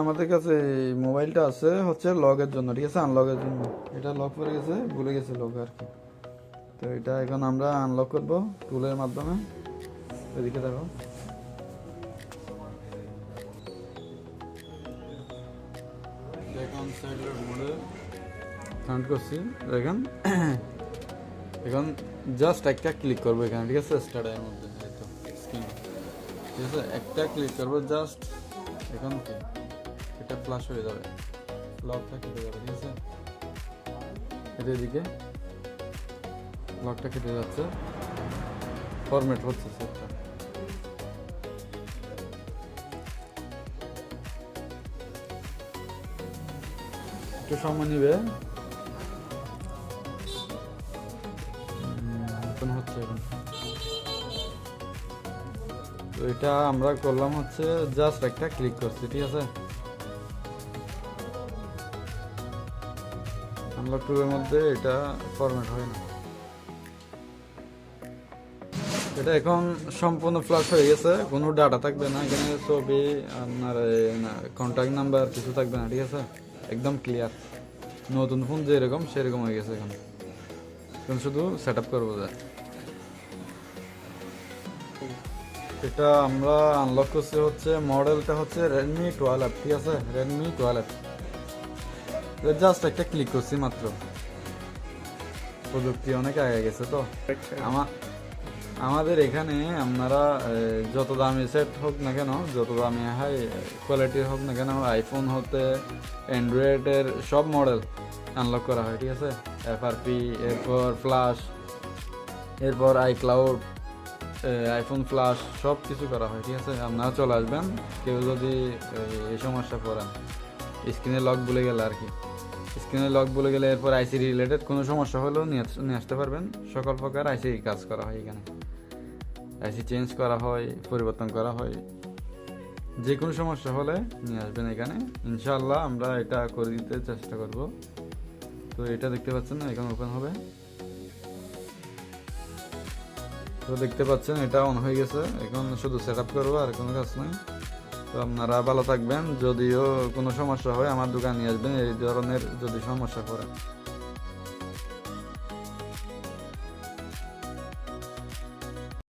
আমাদের কাছে এই মোবাইলটা আছে হচ্ছে লগের জন্য, ঠিক আছে, আনলকের জন্য। এটা লক করে গেছে, ভুলে গেছে লক আর কি। তো এটা এখন আমরা আনলক করব টুলের মাধ্যমে। এদিকে দেখো, এখন সাইডের মোডে কানেক্ট করছি। দেখেন এখন জাস্ট একটা ক্লিক করবো এখানে, ঠিক আছে, স্টার্টের মধ্যে এই তো স্ক্রিন, ঠিক আছে, একটা ক্লিক করবো জাস্ট। এখন কি এটা ফ্ল্যাশ হয়ে যাবে, লকটা কেটে যাবে, ঠিক আছে। এটা এদিকে লকটা কেটে যাচ্ছে, ফরম্যাট হচ্ছে সেটটা। একটু সময় নিবে, এখন হচ্ছে এখন। তো এটা আমরা করলাম হচ্ছে জাস্ট একটা ক্লিক করছি, ঠিক আছে। আনলক টুলের মধ্যে এটা ফরম্যাট হয় না। এটা এখন সম্পূর্ণ ফ্ল্যাশ হয়ে গেছে, কোনো ডাটা থাকবে না এখানে, ছবি আপনার কন্ট্যাক্ট নাম্বার কিছু থাকবে না, ঠিক আছে, একদম ক্লিয়ার। নতুন ফোন যেরকম সেরকম হয়ে গেছে এখন। এখন শুধু সেট আপ করবো যায়। এটা আমরা আনলক করছি হচ্ছে, মডেলটা হচ্ছে রেডমি 12, ঠিক আছে, রেডমি 12। জাস্ট একটা ক্লিক করছি মাত্র। প্রযুক্তি অনেক আগে গেছে তো। আমাদের এখানে আপনারা যত দামি সেট হোক না কেন, যত দামি হাই কোয়ালিটির হোক না কেন, আইফোন হতে অ্যান্ড্রয়েডের সব মডেল আনলক করা হয়, ঠিক আছে। এফআরপি, এরপর ফ্ল্যাশ, এরপর আইক্লাউড, আইফোন ফ্ল্যাশ, সব কিছু করা হয়, ঠিক আছে। আপনারা চলে আসবেন, কেউ যদি এই সমস্যা পড়েন, স্ক্রিনে লক ভুলে গেলে আর কি, স্ক্রিনে লক ভুলে গেলে এরপর আইসি রিলেটেড কোনো সমস্যা হলেও নিয়ে আসতে পারবেন। সকল প্রকার আইসি কাজ করা হয় এখানে, আইসি চেঞ্জ করা হয়, পরিবর্তন করা হয়। যে কোনো সমস্যা হলে নিয়ে আসবেন এখানে, ইনশাআল্লাহ আমরা এটা করে দিতে চেষ্টা করব। তো এটা দেখতে পাচ্ছেন না, এখন ওপেন হবে। তো দেখতে পাচ্ছেন এটা অন হয়ে গেছে, এখন শুধু সেট আপ করবো, আর কোনো কাজ নেই। তো আপনারা ভালো থাকবেন, যদিও কোনো সমস্যা হয় আমার দোকানে নিয়ে আসবেন এই ধরনের যদি সমস্যা পড়ে।